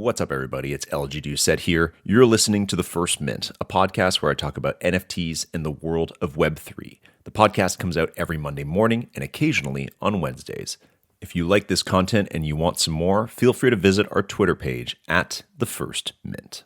What's up, everybody? It's LG Doucette here. You're listening to The First Mint, a podcast where I talk about NFTs in the world of Web3. The podcast comes out every Monday morning and occasionally on Wednesdays. If you like this content and you want some more, feel free to visit our Twitter page at The First Mint.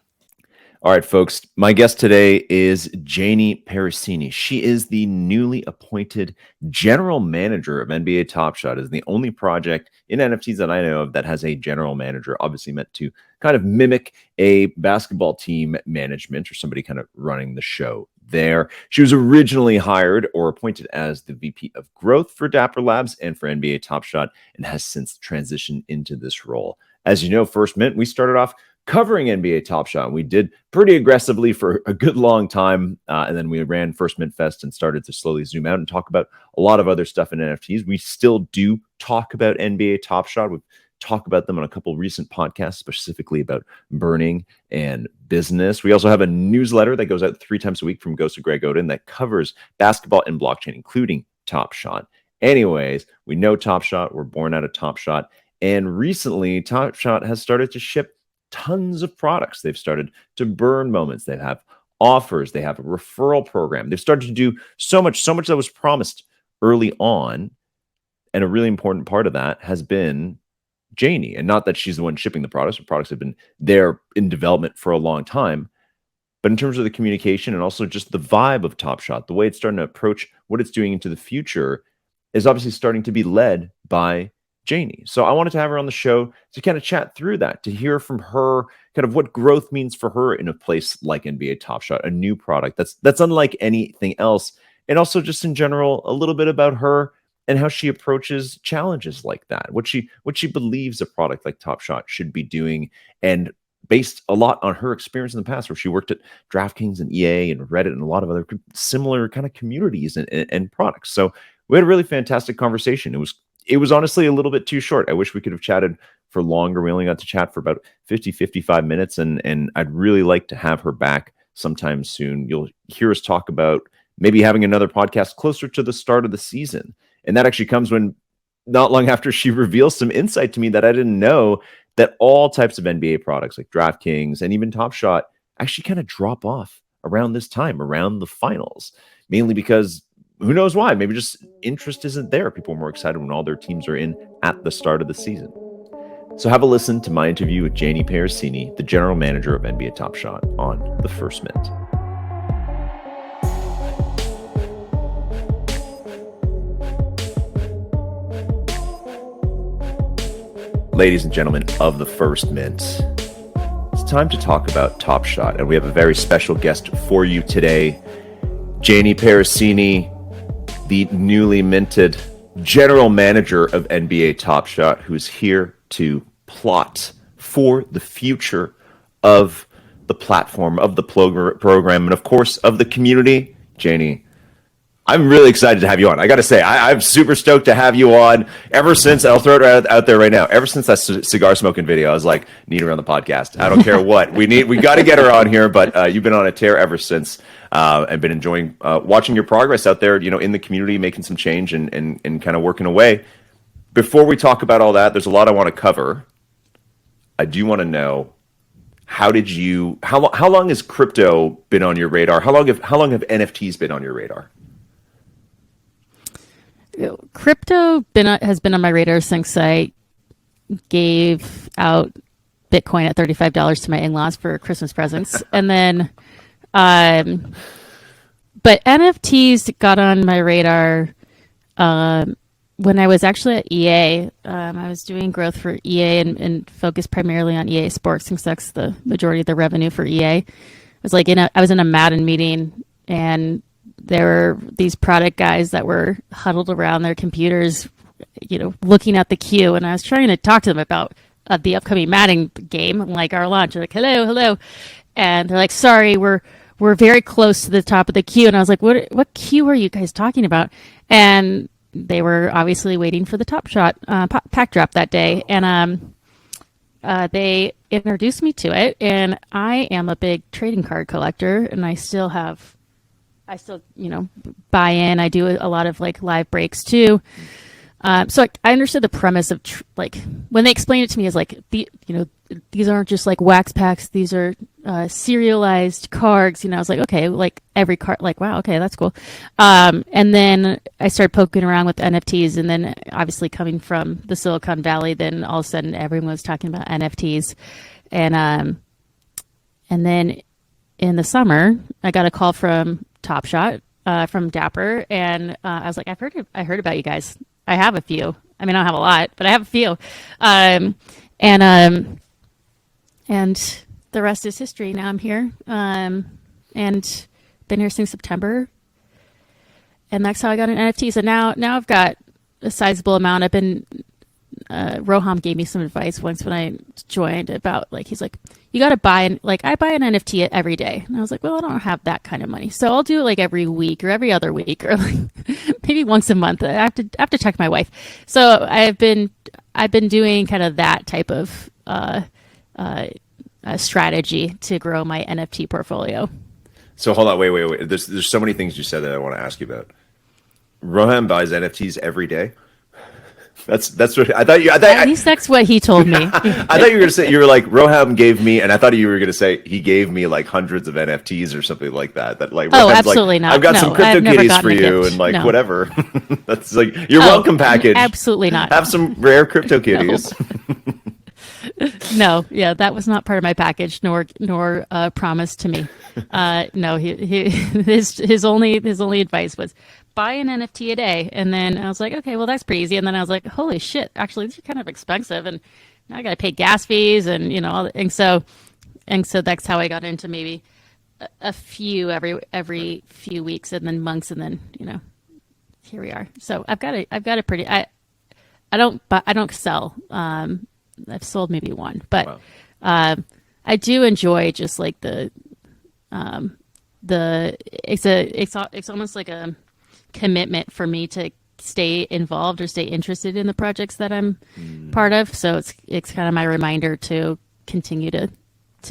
All right, folks, my guest today is Jayne Peressini. She is the newly appointed general manager of NBA Top Shot. Is the only project in NFTs that I know of that has a general manager, obviously meant to kind of mimic a basketball team management or somebody kind of running the show there. She was originally hired or appointed as the VP of Growth for Dapper Labs and for NBA Top Shot, and has since transitioned into this role. As you know, First Mint, we started off covering NBA Top Shot. We did pretty aggressively for a good long time. And then we ran First Mint Fest and started to slowly zoom out and talk about a lot of other stuff in NFTs. We still do talk about NBA Top Shot. We've talked about them on a couple recent podcasts, specifically about burning and business. We also have a newsletter that goes out 3 times a week from Ghost of Greg Oden that covers basketball and blockchain, including Top Shot. Anyways, we know Top Shot. We're born out of Top Shot. And recently, Top Shot has started to ship tons of products. They've started to burn moments. They have offers. They have a referral program. They've started to do so much that was promised early on. And a really important part of that has been Jayne. And not that she's the one shipping the products. The products have been there in development for a long time. But in terms of the communication and also just the vibe of Top Shot, the way it's starting to approach what it's doing into the future is obviously starting to be led by Jayne. So I wanted to have her on the show to kind of chat through that, to hear from her kind of what growth means for her in a place like NBA Top Shot, a new product that's unlike anything else. And also just in general, a little bit about her and how she approaches challenges like that, what she believes a product like Top Shot should be doing, and based a lot on her experience in the past where she worked at DraftKings and EA and Reddit and a lot of other similar kind of communities and products. So we had a really fantastic conversation. It was honestly a little bit too short. I wish we could have chatted for longer. We only got to chat for about 55 minutes, and I'd really like to have her back sometime soon. You'll hear us talk about maybe having another podcast closer to the start of the season. And that actually comes when not long after she reveals some insight to me that I didn't know, that all types of NBA products like DraftKings and even Top Shot actually kind of drop off around this time, around the finals, mainly because who knows why? Maybe just interest isn't there. People are more excited when all their teams are in at the start of the season. So have a listen to my interview with Jayne Peressini, the general manager of NBA Top Shot, on The First Mint. Ladies and gentlemen of The First Mint, it's time to talk about Top Shot, and we have a very special guest for you today, Jayne Peressini, the newly minted general manager of NBA Top Shot, who's here to plot for the future of the platform, of the program, and of course, of the community. Jayne, I'm really excited to have you on. I got to say, I'm super stoked to have you on. Ever since, I'll throw it out there right now, ever since that cigar smoking video, I was like, need her on the podcast. I don't care what. We got to get her on here, but you've been on a tear ever since. I've been enjoying watching your progress out there, in the community, making some change and kind of working away. Before we talk about all that, there's a lot I want to cover. I do want to know, how long has crypto been on your radar? How long have NFTs been on your radar? Crypto has been on my radar since I gave out Bitcoin at $35 to my in-laws for Christmas presents. And then, but NFTs got on my radar when I was actually at EA. I was doing growth for EA and focused primarily on EA Sports, since that's the majority of the revenue for EA. I was I was in a Madden meeting, and there were these product guys that were huddled around their computers, looking at the queue. And I was trying to talk to them about the upcoming Madden game, like our launch. They're like, hello. And they're like, sorry, we're very close to the top of the queue. And I was like, what queue are you guys talking about? And they were obviously waiting for the Top Shot pack drop that day. And they introduced me to it. And I am a big trading card collector, and I still buy in. I do a lot of live breaks too. So I understood the premise of like when they explained it to me as like these aren't just like wax packs, these are serialized cards. I was like, okay, like every card, like wow, okay, that's cool. And then I started poking around with NFTs, and then obviously coming from the Silicon Valley, then all of a sudden everyone was talking about NFTs, and then in the summer I got a call from Top Shot, from Dapper, and I was like, I heard about you guys. I have a few. I mean, I don't have a lot, but I have a few. And the rest is history. Now I'm here, and been here since September. And that's how I got an NFT. So now I've got a sizable amount. I've been, Roham gave me some advice once when I joined about like, he's like, you got to buy I buy an NFT every day. And I was like, well, I don't have that kind of money. So I'll do it like every week or every other week, or like maybe once a month. I have to check my wife. So I've been doing kind of that type of, strategy to grow my NFT portfolio. So hold on, wait. There's so many things you said that I want to ask you about. Roham buys NFTs every day. That's what I thought. At least that's what he told me. I thought you were going to say, you were like, Roham gave me, and I thought you were going to say he gave me like hundreds of NFTs or something like that. That like, oh, Roham's absolutely like, not. I've got some crypto kitties for you, gift. and like no. whatever. That's like your welcome package. Absolutely not. Have some rare crypto kitties. No, yeah, that was not part of my package, nor promised to me. No, his only advice was buy an NFT a day, and then I was like, okay, well that's pretty easy. And then I was like, holy shit, actually these are kind of expensive, and now I got to pay gas fees, and and so that's how I got into maybe a few every few weeks, and then months, and then here we are. So I've got a pretty. I don't sell. I've sold maybe one, but wow. I do enjoy just like it's almost like a commitment for me to stay involved or stay interested in the projects that I'm part of. So it's kind of my reminder to continue to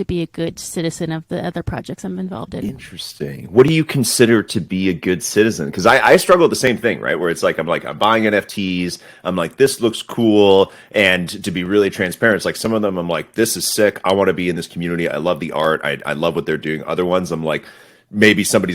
be a good citizen of the other projects I'm involved in. Interesting. What do you consider to be a good citizen? Because I struggle with the same thing, right? Where it's like, I'm buying NFTs. I'm like, this looks cool. And to be really transparent, it's like some of them I'm like, this is sick. I want to be in this community. I love the art. I love what they're doing. Other ones I'm like, maybe someone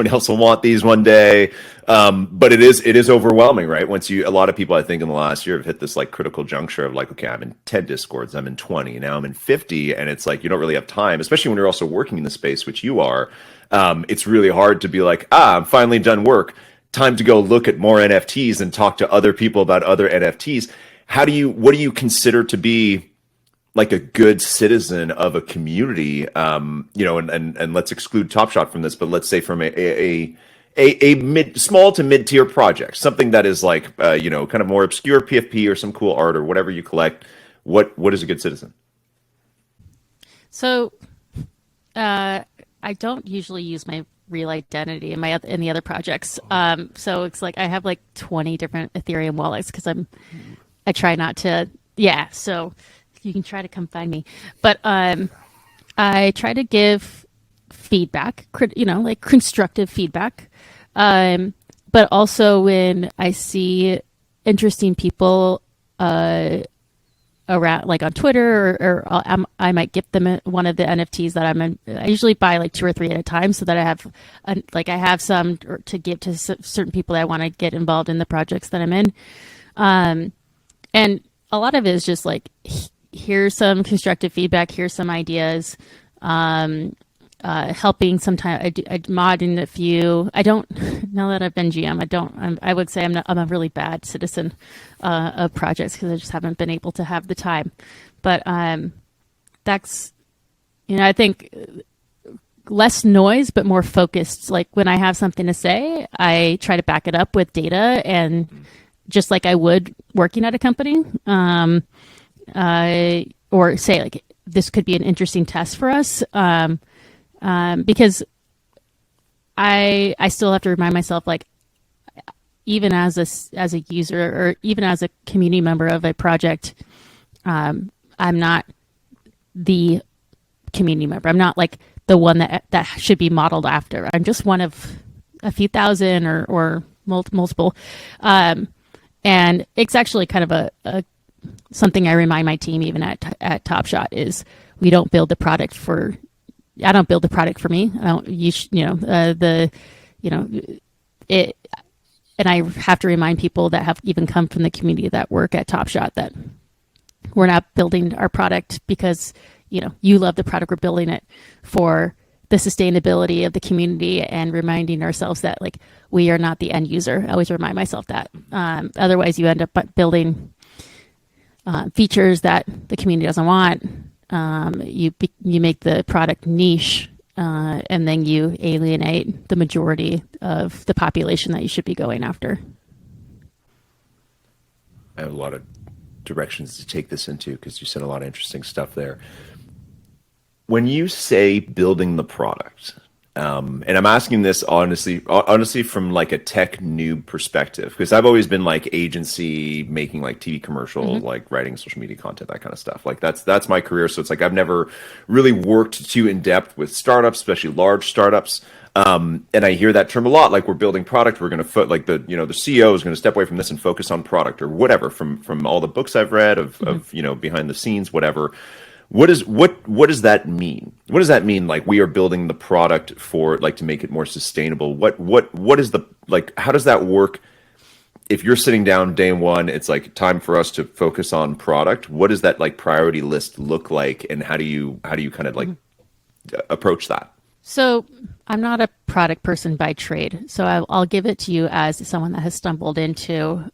else will want these one day. But it is overwhelming, right? A lot of people I think in the last year have hit this like critical juncture of like, okay, I'm in 10 Discords, I'm in 20, now I'm in 50. And it's like, you don't really have time, especially when you're also working in the space, which you are. It's really hard to be like, I'm finally done work. Time to go look at more NFTs and talk to other people about other NFTs. What do you consider to be like a good citizen of a community, and let's exclude Top Shot from this, but let's say from a small to mid-tier project, something that is like, kind of more obscure PFP or some cool art or whatever you collect. What is a good citizen? So, I don't usually use my real identity in the other projects. So it's like I have like 20 different Ethereum wallets because I try not to. Yeah. So you can try to come find me, but I try to give feedback, like constructive feedback. But also when I see interesting people around, like on Twitter, or I might gift them one of the NFTs that I'm in. I usually buy like 2 or 3 at a time, so that I have some to give to certain people that I want to get involved in the projects that I'm in. And a lot of it is just like, here's some constructive feedback. Here's some ideas. Helping sometimes. I mod in a few. I don't. Now that I've been GM, I would say I'm a really bad citizen of projects because I just haven't been able to have the time. But that's, I think less noise but more focused. Like when I have something to say, I try to back it up with data, and just like I would working at a company. Or say like, this could be an interesting test for us, because I still have to remind myself, like, even as a user or even as a community member of a project, I'm not the community member. I'm not like the one that should be modeled after. I'm just one of a few thousand or multiple. And it's actually kind of a something I remind my team even at Top Shot is we don't build the product for. I don't build the product for me. I don't. It. And I have to remind people that have even come from the community that work at Top Shot that we're not building our product because you love the product. We're building it for the sustainability of the community and reminding ourselves that like we are not the end user. I always remind myself that. Otherwise, you end up building features that the community doesn't want. You make the product niche, and then you alienate the majority of the population that you should be going after. I have a lot of directions to take this into because you said a lot of interesting stuff there. When you say building the product, and I'm asking this honestly from like a tech noob perspective, because I've always been like agency, making like TV commercials, like writing social media content, that kind of stuff. Like that's my career. So it's like I've never really worked too in depth with startups, especially large startups. And I hear that term a lot. Like we're building product, we're going to the CEO is going to step away from this and focus on product or whatever. From all the books I've read of behind the scenes, whatever. What does that mean? What does that mean? Like we are building the product for like to make it more sustainable. What is the like? How does that work? If you're sitting down day one, it's like time for us to focus on product. What does that like priority list look like, and how do you kind of like approach that? So I'm not a product person by trade, so I'll give it to you as someone that has stumbled into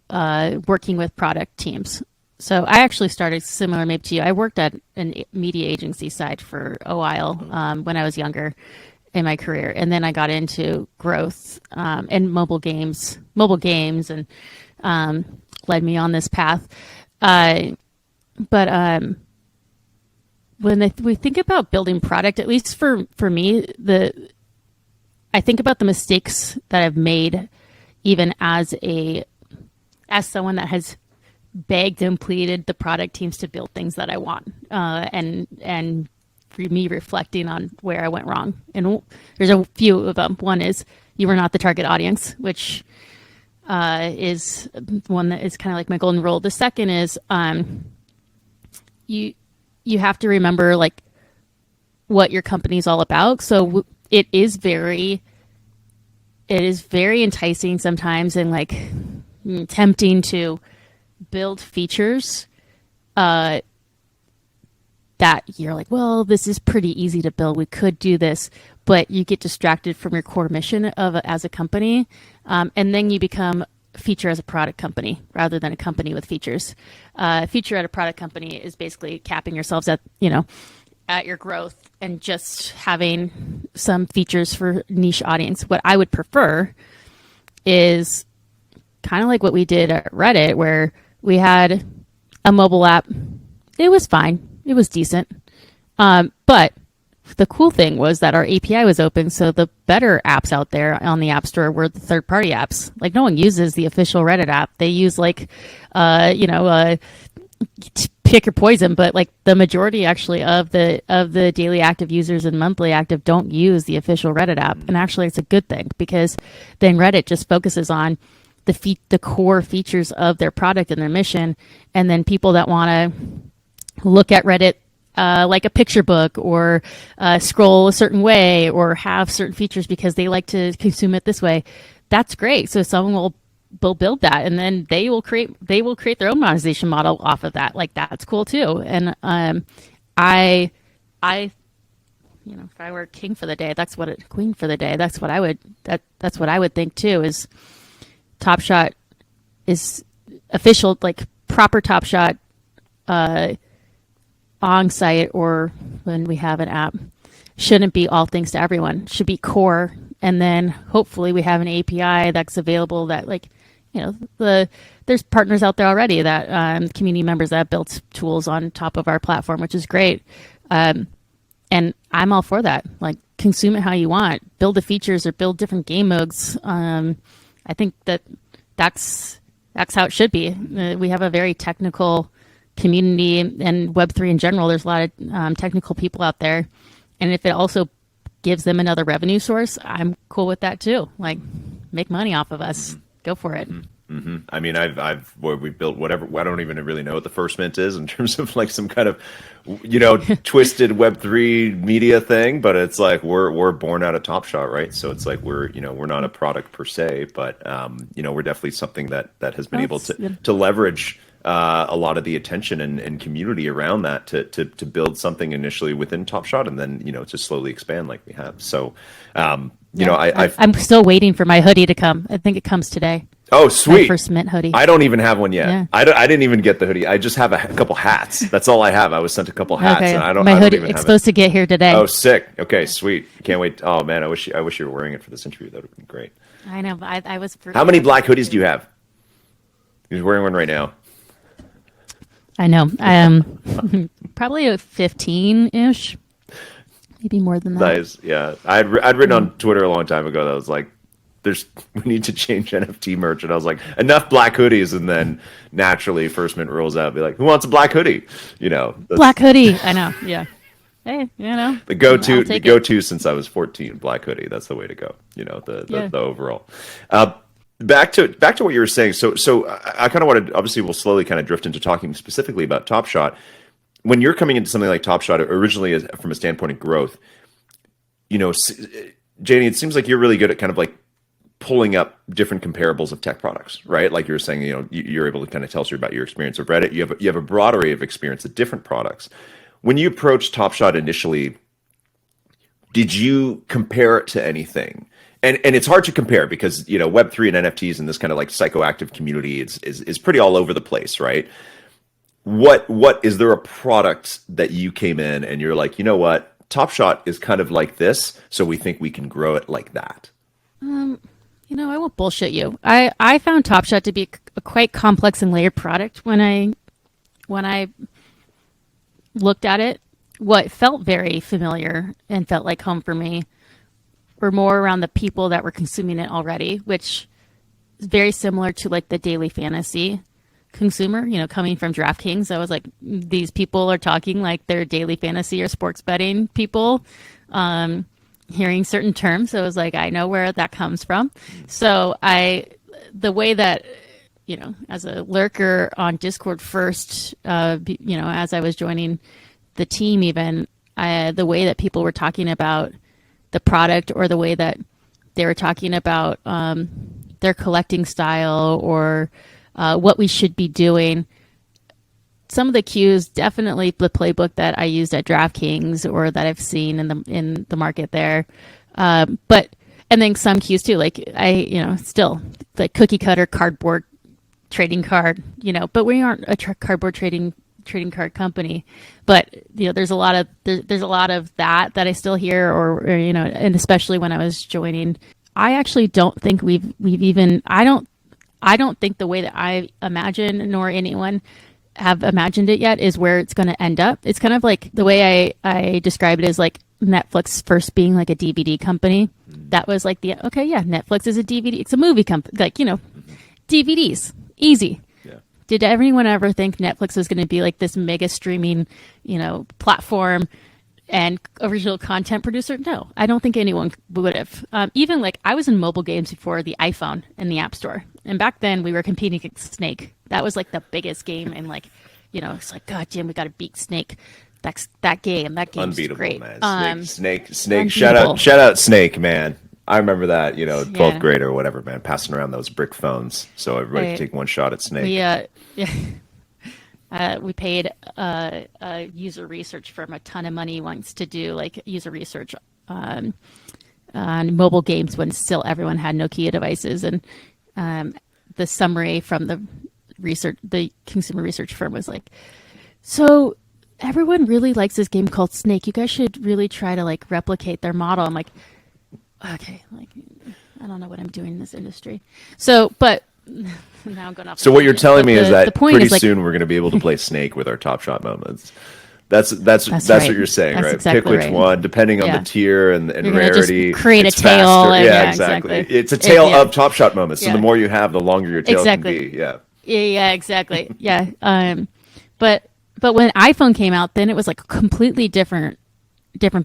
working with product teams. So I actually started similar maybe to you. I worked at a media agency side for a while when I was younger in my career. And then I got into growth and mobile games and led me on this path. But when we think about building product, at least for me, I think about the mistakes that I've made even as someone that has begged and pleaded the product teams to build things that I want, and for me reflecting on where I went wrong. And there's a few of them. One is you were not the target audience, which is one that is kind of like my golden rule. The second is you have to remember like what your company's all about. So it is very enticing sometimes and like tempting to build features that you're like, well, this is pretty easy to build. We could do this, but you get distracted from your core mission as a company, and then you become a feature as a product company rather than a company with features. Feature at a product company is basically capping yourselves at your growth and just having some features for niche audience. What I would prefer is kind of like what we did at Reddit, where we had a mobile app. It was fine. It was decent. But the cool thing was that our API was open, so the better apps out there on the App Store were the third-party apps. Like no one uses the official Reddit app. They use like, pick your poison, but like the majority actually of the daily active users and monthly active don't use the official Reddit app. And actually, it's a good thing because then Reddit just focuses on the core features of their product and their mission, and then people that want to look at Reddit like a picture book or scroll a certain way or have certain features because they like to consume it this way. That's great. So someone will build that, and then they will create their own monetization model off of that. Like that's cool too. And I if I were king for the day, queen for the day, that's what I would think too. Is Top Shot is official, like proper Top Shot on site, or when we have an app, shouldn't be all things to everyone. Should be core, and then hopefully we have an API that's available that there's partners out there already that community members that have built tools on top of our platform, which is great. And I'm all for that. Like consume it how you want, build the features or build different game modes. I think that's how it should be. We have a very technical community, and Web3 in general. There's a lot of technical people out there, and if it also gives them another revenue source, I'm cool with that too. Like, make money off of us. Go for it. I mean, we built whatever. I don't even really know what the first mint is in terms of like some kind of, twisted Web3 media thing. But it's like we're born out of Top Shot, right? So it's like we're not a product per se, but we're definitely something that has been able to leverage a lot of the attention and community around that to build something initially within Top Shot, and then to slowly expand like we have. So, I'm still waiting for my hoodie to come. I think it comes today. Oh, sweet. My first mint hoodie. I don't even have one yet. Yeah. I didn't even get the hoodie. I just have a couple hats. That's all I have. I was sent a couple hats. Okay. And I don't, my I don't hoodie, even it's have supposed it. to get here today. Oh, sick. Okay, sweet. Can't wait. Oh, man, I wish you were wearing it for this interview. That would have been great. I know, but I was... How many black hoodies do you have? He's wearing one right now. I know. I am probably a 15-ish. Maybe more than that. Nice. Yeah. I'd written on Twitter a long time ago that was like, we need to change NFT merch. And I was like, enough black hoodies. And then naturally First Mint rolls out and be like, who wants a black hoodie? Black hoodie. I know. Yeah. Hey, the go-to since I was 14, black hoodie. That's the way to go. The overall. Back to what you were saying. So I kind of wanted, obviously we'll slowly kind of drift into talking specifically about Top Shot. When you're coming into something like Top Shot, originally from a standpoint of growth, Jayne, it seems like you're really good at kind of like pulling up different comparables of tech products, right? Like you were saying, you're able to kind of tell us about your experience of Reddit. You have a broad array of experience at different products. When you approached Top Shot initially, did you compare it to anything? And it's hard to compare because Web3 and NFTs and this kind of like psychoactive community is pretty all over the place, right? What is there a product that you came in and you're like, what, Top Shot is kind of like this, so we think we can grow it like that? I won't bullshit you. I found Top Shot to be a quite complex and layered product when I looked at it. What felt very familiar and felt like home for me were more around the people that were consuming it already, which is very similar to like the daily fantasy consumer, coming from DraftKings. I was like, these people are talking like they're daily fantasy or sports betting people, hearing certain terms. So I was like, I know where that comes from. So the way that, as a lurker on Discord first, as I was joining the team, even the way that people were talking about the product or the way that they were talking about their collecting style or what we should be doing. Some of the cues, definitely the playbook that I used at DraftKings or that I've seen in the market there. And then some cues too, like still like cookie cutter cardboard trading card, but we aren't a cardboard trading card company. But there's a lot of that I still hear, or and especially when I was joining, I actually don't think we've even I don't think the way that I imagine nor anyone have imagined it yet is where it's going to end up. It's kind of like the way I describe it is like Netflix first being like a DVD company. That was like Netflix is a DVD. It's a movie company. Like, DVDs, easy. Yeah. Did everyone ever think Netflix was going to be like this mega streaming, platform and original content producer? No, I don't think anyone would have. Even like I was in mobile games before the iPhone and the App Store. And back then we were competing against Snake. That was like the biggest game. And like, it's like, God damn, we got to beat Snake. That game. That game's unbeatable, great. Man. Snake. Unbeatable. Shout out Snake, man. I remember that, 12th grade or whatever, man, passing around those brick phones so everybody could take one shot at Snake. We paid a user research firm a ton of money once to do like user research on mobile games when still everyone had Nokia devices. And the summary from the consumer research firm was like, so everyone really likes this game called Snake. You guys should really try to like replicate their model. I'm like, okay, like I don't know what I'm doing in this industry. So, but now I'm going off. So what you're telling me is that pretty like, soon we're going to be able to play Snake with our Top Shot moments. That's right. What you're saying, that's right? Exactly Pick which right. one, depending on the tier and rarity. Just create a tail. Faster. Yeah, exactly. It's a tail of Top Shot moments. So the more you have, the longer your tail can be. Yeah. Yeah, exactly. Yeah. But when iPhone came out, then it was like a completely different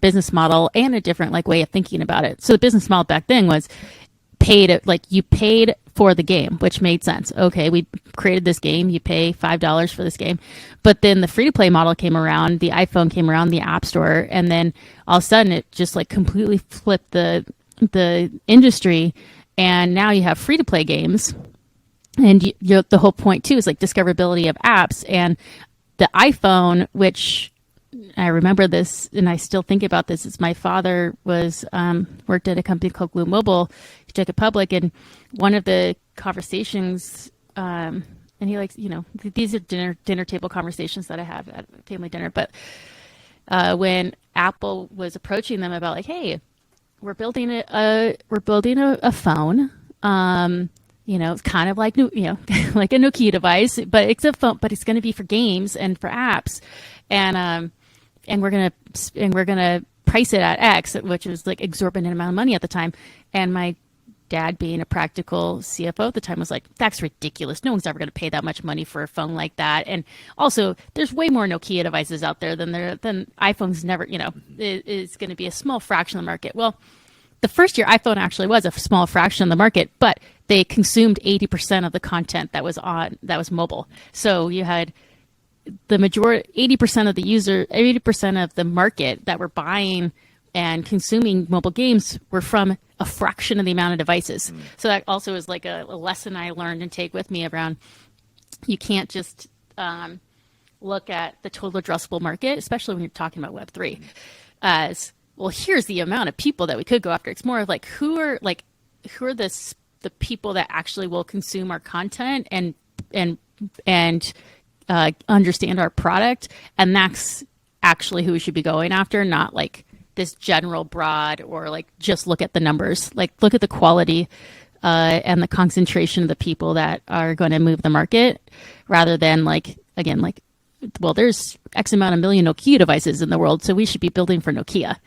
business model and a different like way of thinking about it. So the business model back then was paid it, like you paid for the game, which made sense. Okay, we created this game, you pay $5 for this game. But then the free to play model came around, the iPhone came around, the App Store, and then all of a sudden it just like completely flipped the industry, and now you have free to play games. And the whole point too is like discoverability of apps, and the iPhone, which I remember this, and I still think about this. Is my father was worked at a company called Glue Mobile. He took it public, and one of the conversations, and he likes, these are dinner table conversations that I have at family dinner. But when Apple was approaching them about like, hey, we're building a phone. It's kind of like like a Nokia device, but it's a phone, but it's going to be for games and for apps, and we're gonna price it at X, which was like exorbitant amount of money at the time. And my dad, being a practical CFO at the time, was like, "That's ridiculous. No one's ever going to pay that much money for a phone like that." And also, there's way more Nokia devices out there than iPhones. Never, is going to be a small fraction of the market. Well, the first year iPhone actually was a small fraction of the market, but they consumed 80% of the content that was mobile. So you had the majority, 80% of the 80% of the market that were buying and consuming mobile games were from a fraction of the amount of devices. So that also is like a lesson I learned and take with me around, you can't just look at the total addressable market, especially when you're talking about Web3, as, well, here's the amount of people that we could go after. It's more of like, who are the people that actually will consume our content and understand our product, and that's actually who we should be going after, not like this general broad, or like just look at the numbers. Like look at the quality and the concentration of the people that are going to move the market, rather than like, again, like, well, there's X amount of million Nokia devices in the world, so we should be building for Nokia.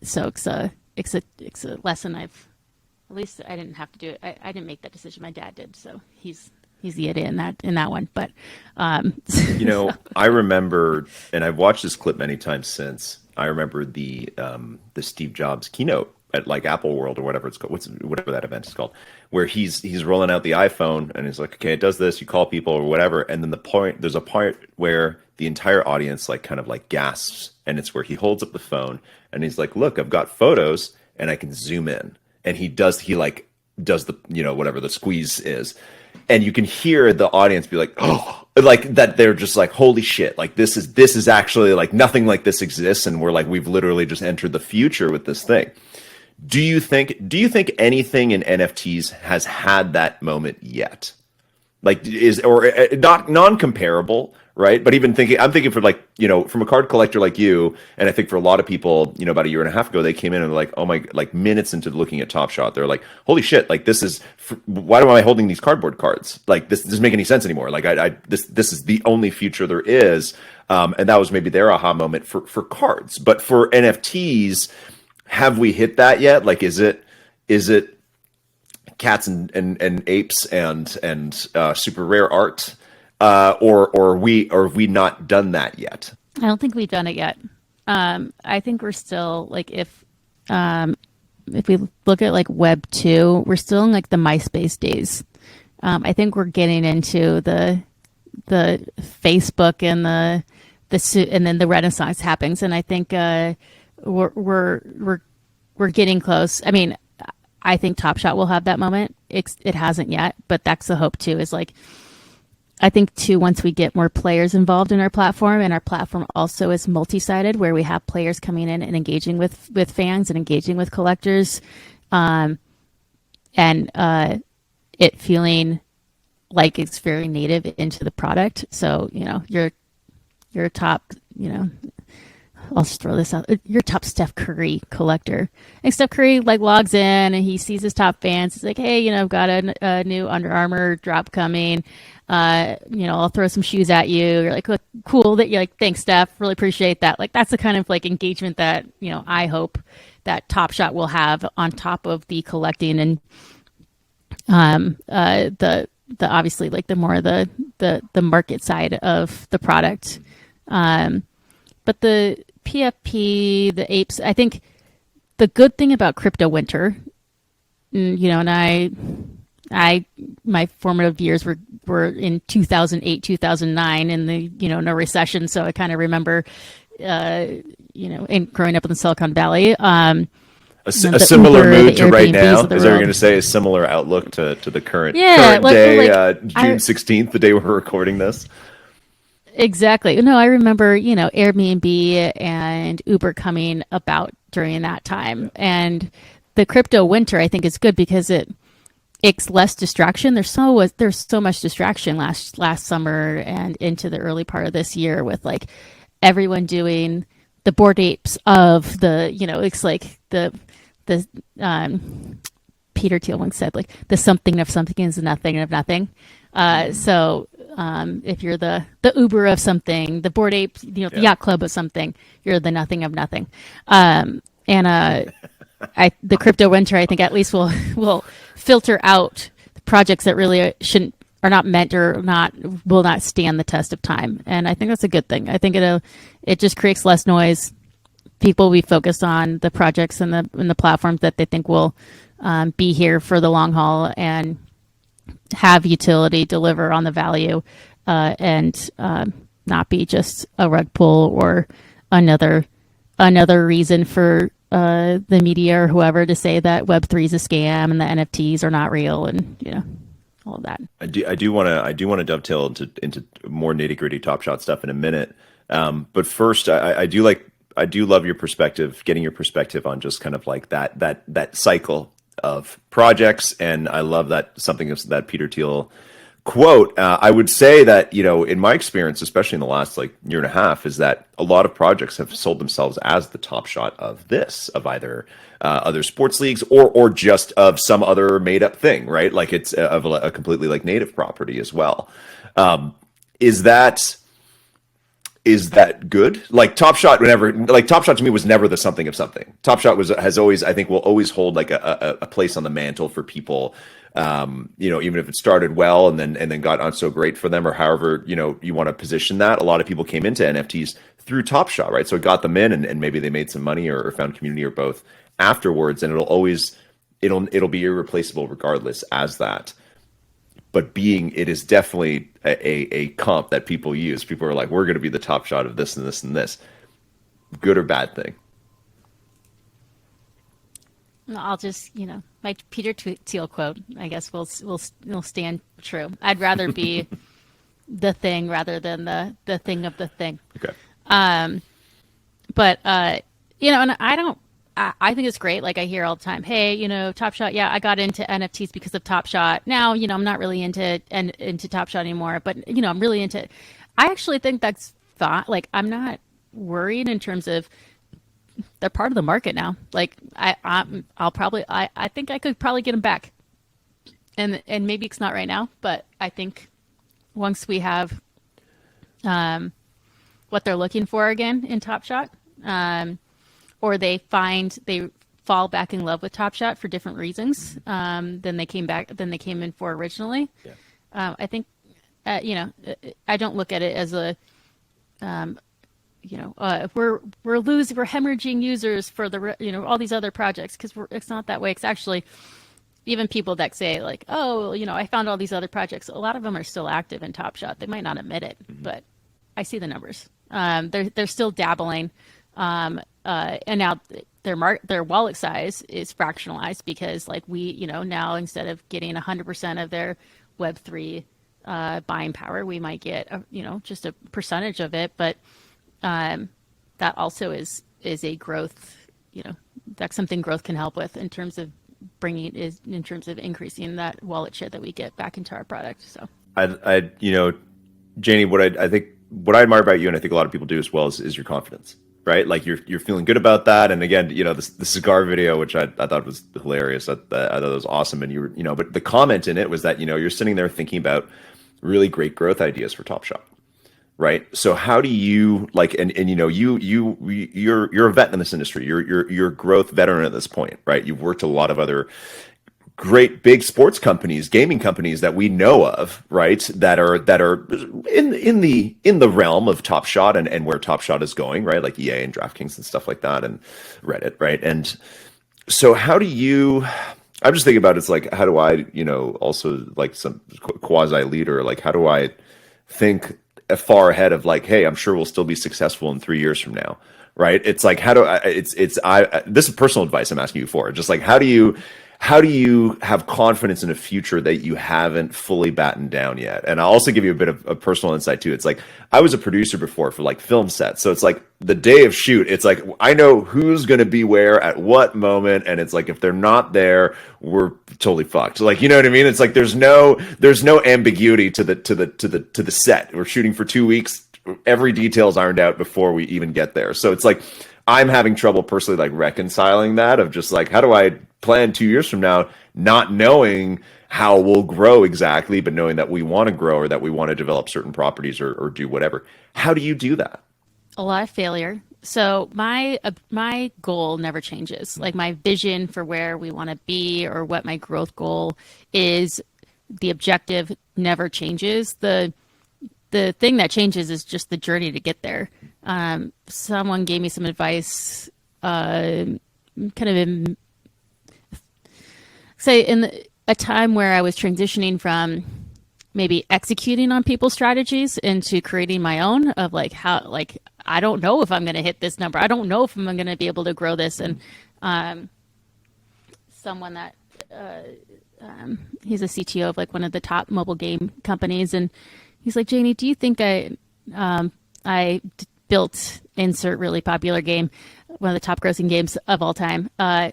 So it's a lesson I've, at least I didn't have to do it. I didn't make that decision. My dad did, so he's the idiot in that one. But I remember, and I've watched this clip many times since. I remember the Steve Jobs keynote at like Apple World or whatever it's called, whatever that event is called, where he's rolling out the iPhone and he's like, okay, it does this. You call people or whatever, and then there's a part where the entire audience like kind of like gasps, and it's where he holds up the phone and he's like, look, I've got photos and I can zoom in, and he does the whatever the squeeze is. And you can hear the audience be like, oh, like that. They're just like, holy shit. Like this is actually like nothing like this exists. And we've literally just entered the future with this thing. Do you think anything in NFTs has had that moment yet? Like not non-comparable, right? But I'm thinking for like, from a card collector like you, and I think for a lot of people, about a year and a half ago, they came in and were like, oh my, like minutes into looking at Top Shot, they're like, holy shit, like why am I holding these cardboard cards? Like this doesn't make any sense anymore. Like this is the only future there is. And that was maybe their aha moment for cards. But for NFTs, have we hit that yet? Like, is it cats and apes and super rare art, or have we not done that yet? I don't think we've done it yet. I think we're still like, if we look at like Web 2, we're still in like the MySpace days. I think we're getting into the Facebook and and then the Renaissance happens, and I think we're getting close. I mean, I think Top Shot will have that moment. It hasn't yet, but that's the hope too. Is like, I think too, once we get more players involved in our platform, and our platform also is multi-sided, where we have players coming in and engaging with fans and engaging with collectors, and it feeling like it's very native into the product. So your top, I'll just throw this out. Your top Steph Curry collector. And Steph Curry like logs in and he sees his top fans. He's like, hey, I've got a new Under Armour drop coming. I'll throw some shoes at you. You're like, look, cool. That you're like, thanks, Steph. Really appreciate that. Like, that's the kind of like engagement that, I hope that Top Shot will have on top of the collecting and the obviously like the more the market side of the product. But the PFP, the apes, I think the good thing about crypto winter And I my formative years were in 2008, 2009 in the, no recession. So I kind of remember, in growing up in the Silicon Valley, A the similar Uber, the mood to right Airbnbs now. of the Is that what you're world. going to say? A similar outlook to the Yeah, current day, June I 16th, the day we're recording this. exactly. No, I remember, Airbnb and Uber coming about during that time. And the crypto winter, I think, is good because it's less distraction. There's so much distraction last summer and into the early part of this year with like everyone doing the board apes of the, it's like the Peter Thiel once said, like, the something of something is nothing of nothing. So if you're the Uber of something, the board ape, the yacht club of something, you're the nothing of nothing. And the crypto winter, I think, at least will filter out the projects that really shouldn't, are not meant, or not, will not stand the test of time. And I think that's a good thing. I think it just creates less noise. People will be focused on the projects and the platforms that they think will be here for the long haul and have utility, deliver on the value, and not be just a rug pull or another reason for the media or whoever to say that Web3 is a scam and the NFTs are not real, and all of that. I do want to dovetail into more nitty gritty Top Shot stuff in a minute. But first, I do love your perspective, getting your perspective on just kind of like that cycle of projects, and I love that something of that Peter Thiel quote. I would say that, in my experience, especially in the last like year and a half, is that a lot of projects have sold themselves as the Top Shot of either other sports leagues or just of some other made up thing, right? Like it's of a completely like native property as well. Is that good? Like Top Shot, Top Shot to me was never the something of something. Top Shot has always, I think, will always hold like a place on the mantle for people. Even if it started well and then got on so great for them, or however, you want to position that. A lot of people came into NFTs through Top Shot, right? So it got them in, and maybe they made some money or found community or both afterwards, and it'll be irreplaceable regardless as that. But it is definitely a comp that people use. People are like, we're going to be the Top Shot of this and this and this. Good or bad thing? I'll just, my Peter Thiel quote, I guess will stand true. I'd rather be the thing rather than the thing of the thing. Okay. But and I think it's great. Like I hear all the time, hey, Top Shot. Yeah, I got into NFTs because of Top Shot. Now, I'm not really into Top Shot anymore, but I'm really into it. I actually think that's fine. Like I'm not worried in terms of they're part of the market now. Like I think I could probably get them back, and maybe it's not right now, but I think once we have what they're looking for again in Top Shot, or they fall back in love with Top Shot for different reasons than they came in for originally. Yeah. I think I don't look at it as a we're hemorrhaging users for the all these other projects, because it's not that way. It's actually, even people that say like, oh, I found all these other projects, a lot of them are still active in Top Shot. They might not admit it, but I see the numbers. They're still dabbling, and now their wallet size is fractionalized because like we, now instead of getting 100% of their Web3 buying power, we might get just a percentage of it, but that also is a growth, that's something growth can help with in terms of increasing that wallet share that we get back into our product. So Jayne, I think what I admire about you, and I think a lot of people do as well, is your confidence, right? Like you're feeling good about that. And again, the cigar video, which I thought was hilarious. I thought it was awesome. And you were, but the comment in it was that, you're sitting there thinking about really great growth ideas for Top Shot. Right. So how do you you're a vet in this industry. You're a growth veteran at this point, right? You've worked at a lot of other great big sports companies, gaming companies that we know of, right? That are in the realm of Top Shot and where Top Shot is going, right? Like EA and DraftKings and stuff like that, and Reddit, right? And so how do you I'm just thinking about it's like, how do I, also like some quasi leader, like how do I think far ahead of like, hey, I'm sure we'll still be successful in 3 years from now, right? It's like, how do I? This is personal advice I'm asking you for. Just like, how do you have confidence in a future that you haven't fully battened down yet? And I'll also give you a bit of a personal insight too. It's like I was a producer before for like film sets, so it's like the day of shoot. It's like I know who's going to be where at what moment, and it's like if they're not there, we're totally fucked. Like, you know what I mean? It's like there's no ambiguity to the set. We're shooting for 2 weeks. Every detail's ironed out before we even get there. So it's like I'm having trouble personally like reconciling that of just like how do I plan 2 years from now, not knowing how we'll grow exactly, but knowing that we want to grow or that we want to develop certain properties or do whatever. How do you do that? A lot of failure. So my goal never changes. Like my vision for where we want to be or what my growth goal is, the objective never changes. The thing that changes is just the journey to get there. Someone gave me some advice, kind of in say a time where I was transitioning from maybe executing on people's strategies into creating my own of like how like I don't know if I'm going to hit this number. I don't know if I'm going to be able to grow this. And someone that he's a CTO of like one of the top mobile game companies, and he's like, Jayne, do you think built insert really popular game, one of the top grossing games of all time, on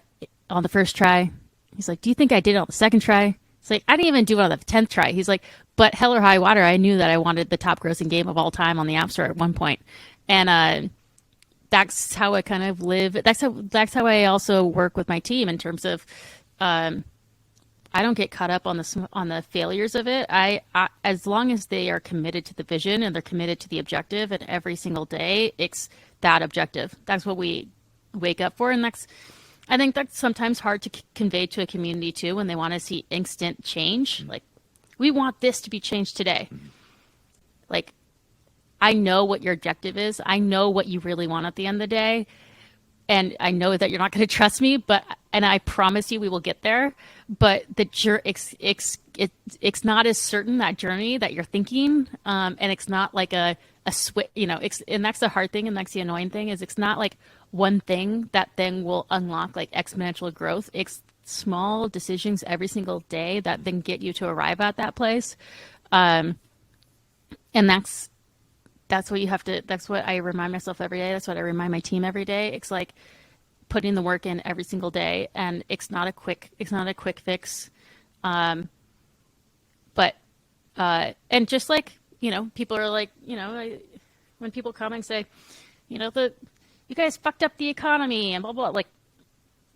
the first try? He's like, do you think I did it on the second try? It's like, I didn't even do it on the 10th try. He's like, but hell or high water, I knew that I wanted the top grossing game of all time on the App Store at one point. And that's how I kind of live. That's how I also work with my team in terms of I don't get caught up on the failures of it. I as long as they are committed to the vision and they're committed to the objective, and every single day it's that objective. That's what we wake up for, and I think that's sometimes hard to convey to a community too when they want to see instant change. Like, we want this to be changed today. Like, I know what your objective is. I know what you really want at the end of the day. And I know that you're not going to trust me, and I promise you we will get there. But it's not as certain, that journey that you're thinking, and it's not like a switch. And that's the hard thing, and that's the annoying thing is it's not like one thing that then will unlock like exponential growth. It's small decisions every single day that then get you to arrive at that place, and that's what you have to, that's what I remind myself every day. That's what I remind my team every day. It's like putting the work in every single day, and it's not a quick fix. But and just like, people are like, when people come and say, you guys fucked up the economy and blah, blah, like,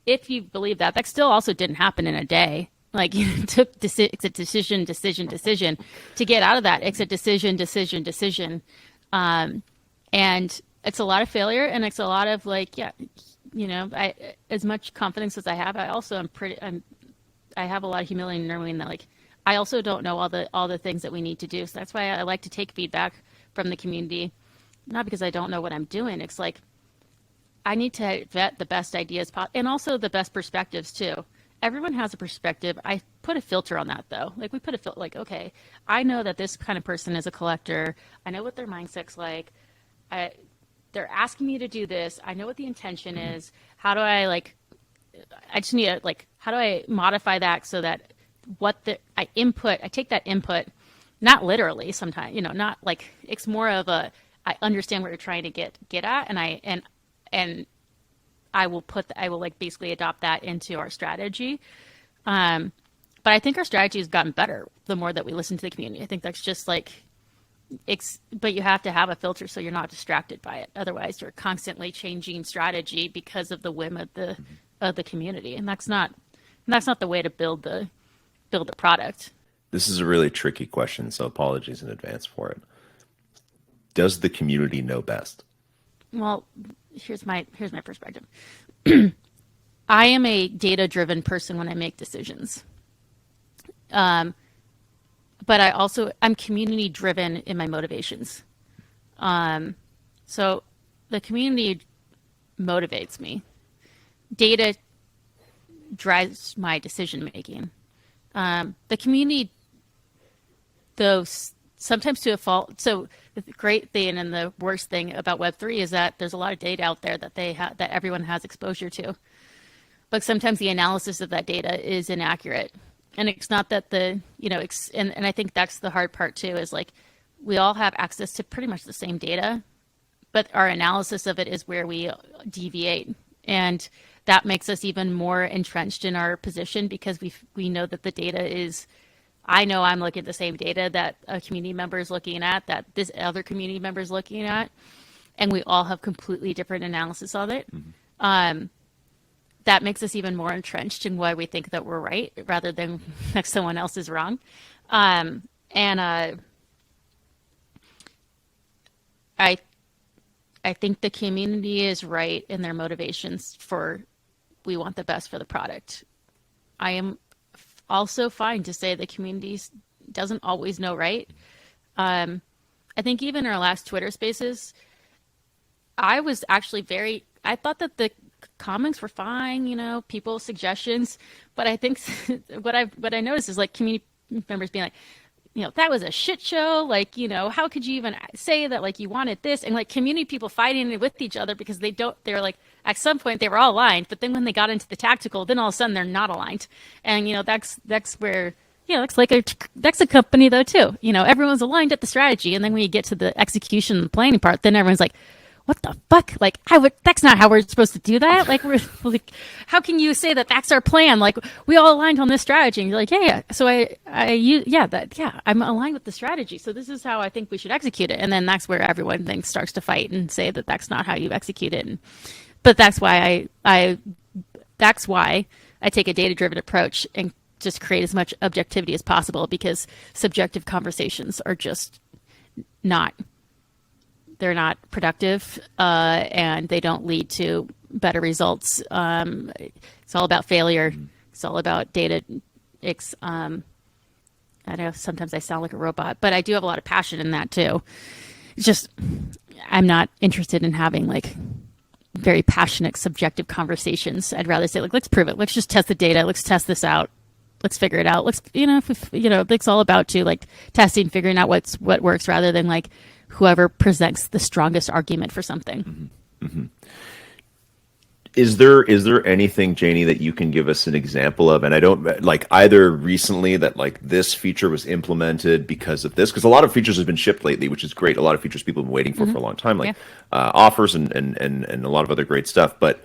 if you believe that still also didn't happen in a day. Like, it took it's a decision to get out of that. It's a decision. And it's a lot of failure, and it's a lot of like, as much confidence as I have, I also I have a lot of humility in knowing that like, I also don't know all the things that we need to do. So that's why I like to take feedback from the community, not because I don't know what I'm doing. It's like, I need to vet the best ideas and also the best perspectives too. Everyone has a perspective. I put a filter on that though. Like, we put a filter, like, okay, I know that this kind of person is a collector. I know what their mindset's like. They're asking me to do this. I know what the intention is. How do I I just need to how do I modify that so that I take that input, not literally sometimes, not like, it's more of I understand what you're trying to get at. And I will like basically adopt that into our strategy. But I think our strategy has gotten better the more that we listen to the community. I think that's just like, but you have to have a filter so you're not distracted by it. Otherwise, you're constantly changing strategy because of the whim of the community, and that's not the way to build the product. This is a really tricky question, so apologies in advance for it. Does the community know best? Well, here's my perspective. I am a data-driven person when I make decisions. But I'm community-driven in my motivations. So the community motivates me. Data drives my decision making. The community, though, sometimes to a fault. So the great thing and the worst thing about Web3 is that there's a lot of data out there that that everyone has exposure to, but sometimes the analysis of that data is inaccurate. And it's not that and I think that's the hard part too, is like we all have access to pretty much the same data, but our analysis of it is where we deviate. And that makes us even more entrenched in our position, because we know that the data is, I know I'm looking at the same data that a community member is looking at, that this other community member is looking at, and we all have completely different analysis of it. Mm-hmm. That makes us even more entrenched in why we think that we're right rather than that someone else is wrong. I think the community is right in their motivations for, we want the best for the product. I am also fine to say the community doesn't always know right. I think even our last Twitter Spaces, I was actually I thought that the comments were fine, people's suggestions, but I think what I noticed is like community members being like, that was a shit show. Like, how could you even say that, like, you wanted this? And like community people fighting with each other because they're like, at some point they were all aligned, but then when they got into the tactical, then all of a sudden they're not aligned. And, that's where, that's a company though too. Everyone's aligned at the strategy. And then when you get to the execution and the planning part, then everyone's like, what the fuck? Like, that's not how we're supposed to do that. Like, we're like, how can you say that that's our plan? Like, we all aligned on this strategy. And you're like, yeah. So I'm aligned with the strategy. So this is how I think we should execute it. And then that's where everyone then starts to fight and say that that's not how you execute it. But that's why I take a data-driven approach and just create as much objectivity as possible, because subjective conversations are just they're not productive, and they don't lead to better results. It's all about failure. It's all about data. I know sometimes I sound like a robot, but I do have a lot of passion in that too. It's just, I'm not interested in having like very passionate subjective conversations. I'd rather say like, let's prove it. Let's just test the data. Let's test this out. Let's figure it out. It's all about like testing, figuring out what works, rather than like whoever presents the strongest argument for something. Mm-hmm. Mm-hmm. Is there anything, Jayne, that you can give us an example of? And I don't like either recently that like this feature was implemented because of this, because a lot of features have been shipped lately, which is great. A lot of features people have been waiting for a long time, like offers and a lot of other great stuff. But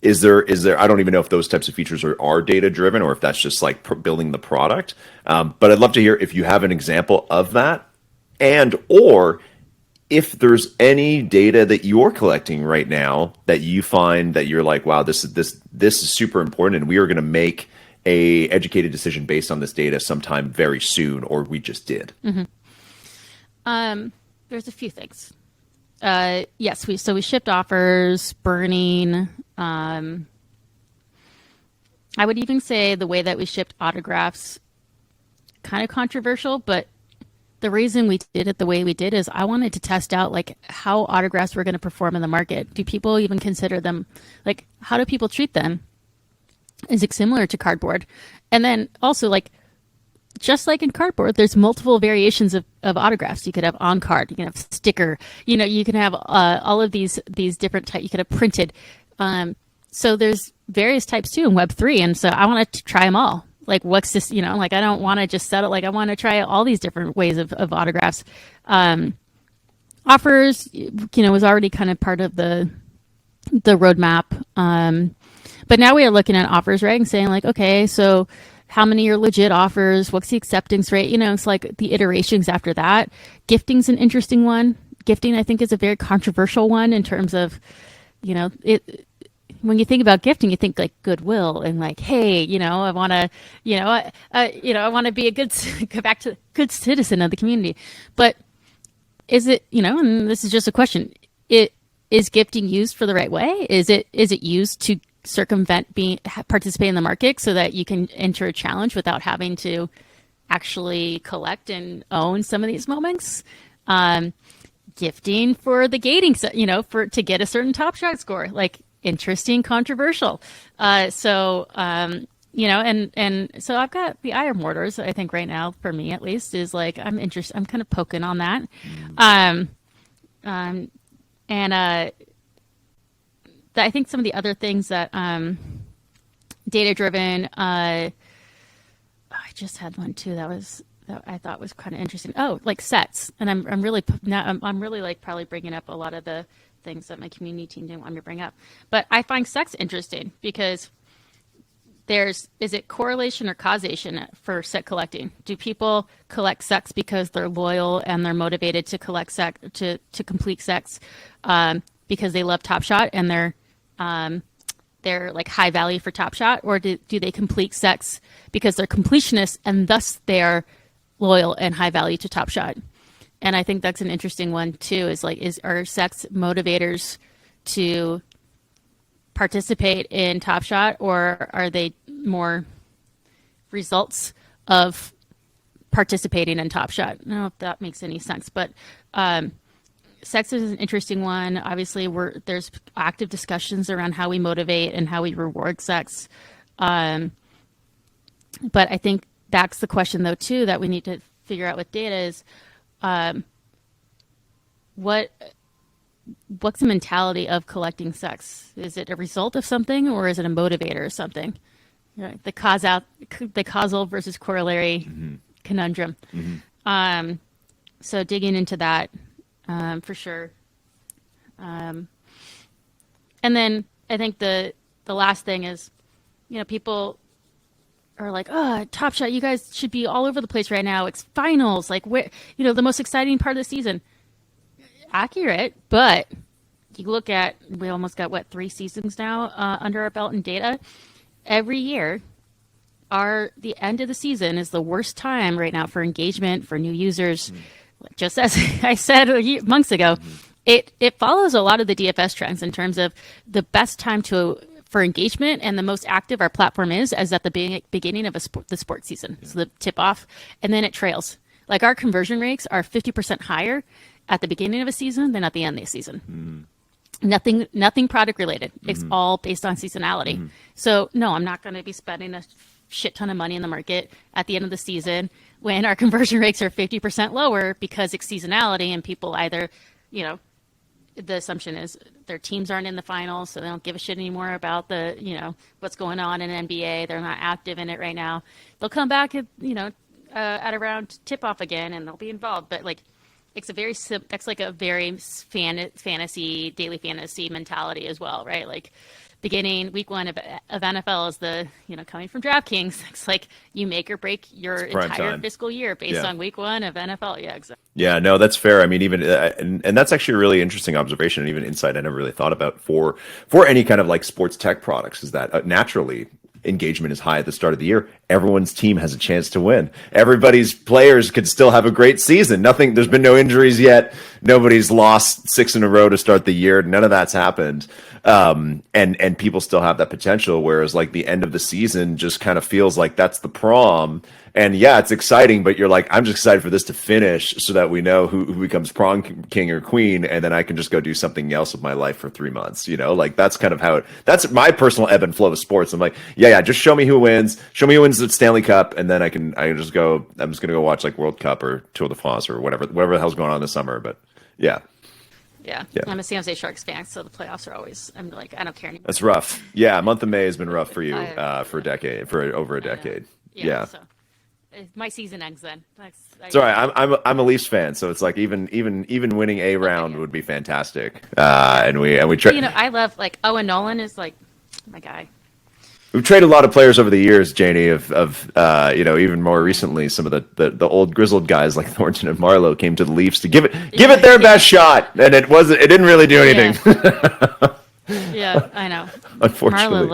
is there? I don't even know if those types of features are data driven, or if that's just like building the product. But I'd love to hear if you have an example of that, or if there's any data that you're collecting right now that you find that you're like, wow, this is super important, and we are going to make a educated decision based on this data sometime very soon, or we just did. Mm-hmm. There's a few things. Yes, we shipped offers, burning. I would even say the way that we shipped autographs, kind of controversial, but the reason we did it the way we did is I wanted to test out like how autographs were going to perform in the market. Do people even consider them? Like, how do people treat them? Is it similar to cardboard? And then also, like, just like in cardboard, there's multiple variations of autographs. You could have on card, you can have sticker, you can have all of these different types. You could have printed. So there's various types too in Web3. And so I want to try them all. Like, what's this, like, I don't want to just settle. Like, I want to try all these different ways of autographs. Offers, was already kind of part of the roadmap. But now we are looking at offers, right? And saying like, okay, so how many are legit offers? What's the acceptance rate? It's like the iterations after that. Gifting's an interesting one. Gifting, I think, is a very controversial one in terms of, when you think about gifting, you think like goodwill and like, hey, I want to, I want to be a good citizen of the community. But is it, and this is just a question, is gifting used for the right way? Is it used to circumvent participate in the market so that you can enter a challenge without having to actually collect and own some of these moments? Gifting for the gating, to get a certain top shot score, like, interesting, controversial. And so I've got the ire mortars. I think right now, for me at least, is like I'm interested. I'm kind of poking on that. And I think some of the other things that data driven. I just had one too that I thought was kind of interesting. Oh, like sets, and I'm really like probably bringing up a lot of the things that my community team didn't want me to bring up. But I find sex interesting because is it correlation or causation for set collecting? Do people collect sex because they're loyal and they're motivated to collect sex to complete sex because they love Top Shot and they're like high value for Top Shot, or do they complete sex because they're completionists and thus they're loyal and high value to Top Shot? And I think that's an interesting one too. Are sex motivators to participate in Top Shot, or are they more results of participating in Top Shot? I don't know if that makes any sense, but sex is an interesting one. Obviously, there's active discussions around how we motivate and how we reward sex. But I think that's the question, though, too, that we need to figure out with data is what's the mentality of collecting sex? Is it a result of something, or is it a motivator or something? The causal versus corollary conundrum. So digging into that for sure. And then I think the last thing is, people are like, oh, Top Shot, you guys should be all over the place right now. It's finals, like where, the most exciting part of the season. Accurate, but you look at, we almost got 3 seasons now under our belt in data. Every year, the end of the season is the worst time right now for engagement, for new users. Just as I said months ago, it follows a lot of the DFS trends in terms of the best time for engagement and the most active our platform is at the beginning of the sports season. So the tip off, and then it trails. Like our conversion rates are 50% higher at the beginning of a season than at the end of the season. Nothing product related. It's all based on seasonality. So no, I'm not going to be spending a shit ton of money in the market at the end of the season when our conversion rates are 50% lower because it's seasonality and people either, the assumption is their teams aren't in the finals, so they don't give a shit anymore about what's going on in NBA. They're not active in it right now. They'll come back at around tip off again and they'll be involved. But that's like a very fantasy, daily fantasy mentality as well, right? Like beginning week 1 of NFL is coming from DraftKings. It's like you make or break your entire fiscal year based on week 1 of NFL. Yeah, exactly. Yeah, no, that's fair. I mean, even and that's actually a really interesting observation and even insight I never really thought about for any kind of like sports tech products is that naturally engagement is high at the start of the year. Everyone's team has a chance to win. Everybody's players could still have a great season. There's been no injuries yet. Nobody's lost 6 in a row to start the year. None of that's happened. And people still have that potential. Whereas like the end of the season just kind of feels like that's the prom. And yeah, it's exciting, but you're like, I'm just excited for this to finish so that we know who becomes prom king or queen. And then I can just go do something else with my life for 3 months. Like that's kind of that's my personal ebb and flow of sports. I'm like, yeah, just show me who wins. Show me who wins the Stanley Cup. And then I'm just going to go watch like World Cup or Tour de France or whatever the hell's going on this summer. But yeah. Yeah. I'm a San Jose Sharks fan, so the playoffs are always, I'm like, I don't care anymore. That's rough. Yeah, month of May has been rough for you for over a decade. Yeah. So my season ends then. It's all right. I'm a Leafs fan, so it's like even winning a round would be fantastic. And we I love like Owen Nolan is like my guy. We've traded a lot of players over the years, Jayne, of even more recently, some of the old grizzled guys like Thornton and Marlowe came to the Leafs to give it their best shot, and it didn't really do anything. Yeah, I know. Unfortunately, Marlowe,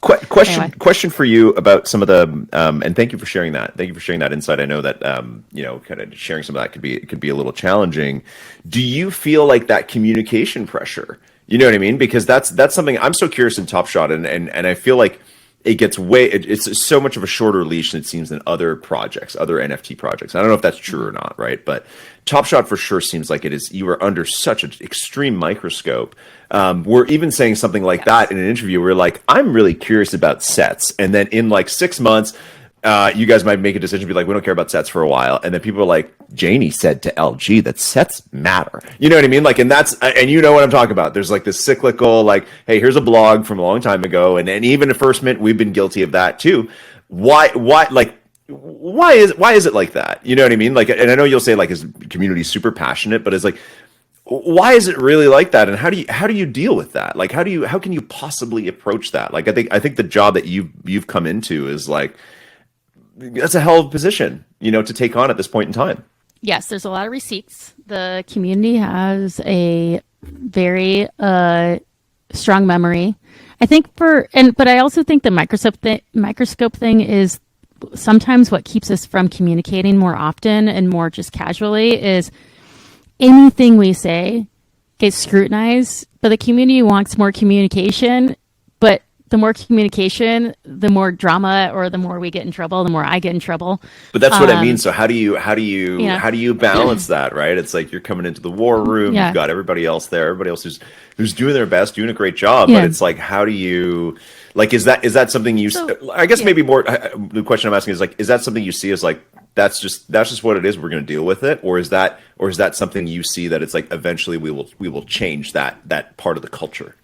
Question for you about some of the and thank you for sharing that. Thank you for sharing that insight. I know that kind of sharing some of that could be a little challenging. Do you feel like that communication pressure? You know what I mean? Because that's something I'm so curious in Top Shot, and I feel like it gets it's so much of a shorter leash than it seems than other projects, other NFT projects. I don't know if that's true or not, right? But Top Shot for sure seems like it is. You are under such an extreme microscope. We're even saying something like that in an interview. We're like, I'm really curious about sets, and then in like 6 months, you guys might make a decision, be like, we don't care about sets for a while, and then people are like, Jayne said to LG that sets matter. You know what I mean? Like, and you know what I'm talking about. There's like this cyclical, like, hey, here's a blog from a long time ago, and even at First Mint, we've been guilty of that too. Why is it like that? You know what I mean? Like, and I know you'll say like, is community super passionate, but it's like, why is it really like that? And how do you deal with that? Like, how can you possibly approach that? Like, I think the job that you've come into is like, that's a hell of a position, to take on at this point in time. Yes, there's a lot of receipts. The community has a very strong memory. I think but I also think the microscope thing is sometimes what keeps us from communicating more often and more just casually is anything we say gets scrutinized, but the community wants more communication, but the more communication, the more drama, or the more we get in trouble, the more I get in trouble. But that's what I mean. So how do you balance that, right? It's like you're coming into the war room, you've got everybody else there, everybody else who's doing their best, doing a great job, but it's like, how do you, like, is that something you, I guess maybe more, the question I'm asking is like, is that something you see as like, that's just what it is, we're going to deal with it? Or is that something you see that it's like, eventually we will change that part of the culture?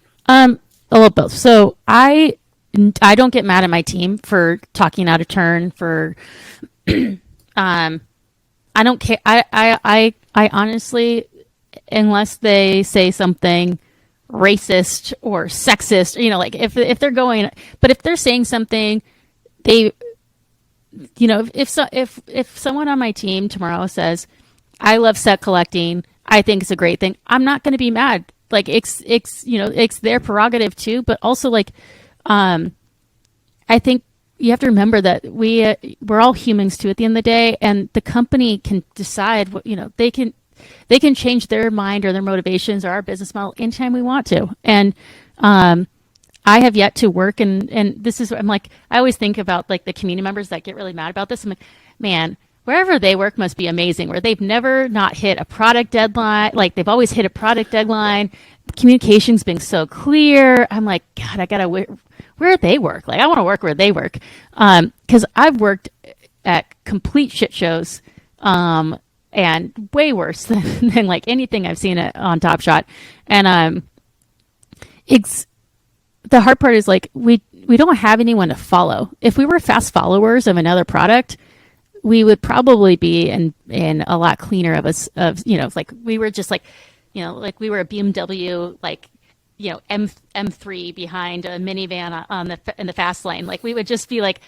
A little both. So I don't get mad at my team for talking out of turn, for I don't care. I honestly, unless they say something racist or sexist, like if they're going, but if they're saying something, they, if someone on my team tomorrow says, I love set collecting, I think it's a great thing, I'm not going to be mad. Like it's their prerogative too, but also like, I think you have to remember that we're all humans too at the end of the day, and the company can decide what, they can change their mind or their motivations or our business model anytime we want to. And, I have yet to work, and this is, I'm like, I always think about like the community members that get really mad about this. I'm like, man, wherever they work must be amazing, where they've never not hit a product deadline. Like they've always hit a product deadline. Communication's been so clear. I'm like, God, where they work. Like I want to work where they work. Cause I've worked at complete shit shows, and way worse than like anything I've seen on Top Shot. And, it's, the hard part is like, we don't have anyone to follow. If we were fast followers of another product, we would probably be in a lot cleaner like we were just like, like we were a BMW, like, M3 behind a minivan in the fast lane. Like we would just be like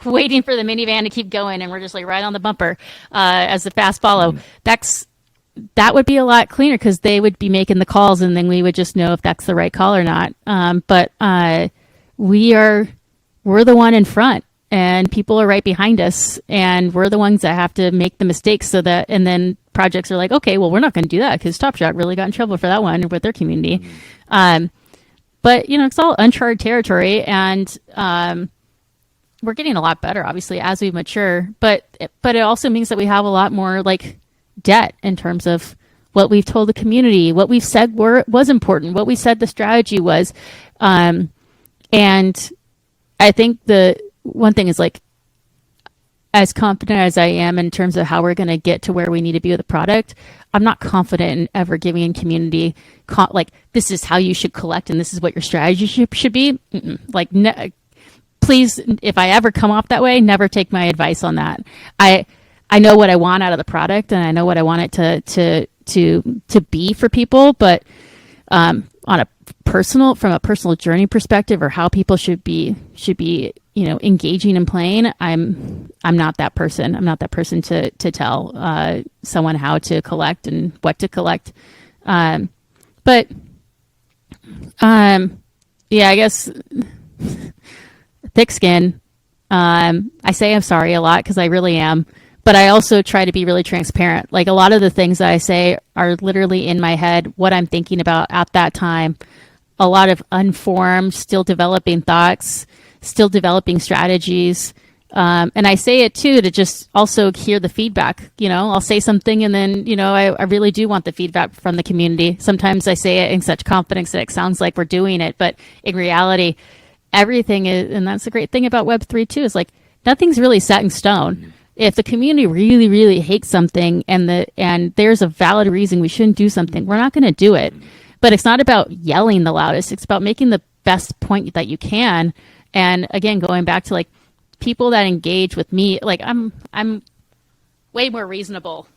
waiting for the minivan to keep going, and we're just like right on the bumper as the fast follow. That would be a lot cleaner because they would be making the calls, and then we would just know if that's the right call or not. But we're the one in front, and people are right behind us, and we're the ones that have to make the mistakes, and then projects are like, okay, well, we're not going to do that because Top Shot really got in trouble for that one with their community. But it's all uncharted territory, and we're getting a lot better, obviously, as we mature. But it also means that we have a lot more like debt in terms of what we've told the community, what we've said was important, what we said the strategy was, and I think the one thing is like, as confident as I am in terms of how we're going to get to where we need to be with the product, I'm not confident in ever giving community like, this is how you should collect and this is what your strategy should be. Like, please, if I ever come off that way, never take my advice on that. I know what I want out of the product, and I know what I want it to be for people, but from a personal journey perspective, or how people should be engaging and playing, I'm not that person. I'm not that person to tell someone how to collect and what to collect. But yeah, I guess thick skin. I say I'm sorry a lot because I really am, but I also try to be really transparent. Like, a lot of the things that I say are literally in my head, what I'm thinking about at that time. A lot of unformed, still developing thoughts. still developing strategies. And I say it too to just also hear the feedback. I'll say something and then, I really do want the feedback from the community. Sometimes I say it in such confidence that it sounds like we're doing it, but in reality, everything is, and that's the great thing about Web3 too, is like nothing's really set in stone. If the community really, really hates something and there's a valid reason we shouldn't do something, we're not going to do it. But it's not about yelling the loudest. It's about making the best point that you can. And again, going back to like people that engage with me, like I'm way more reasonable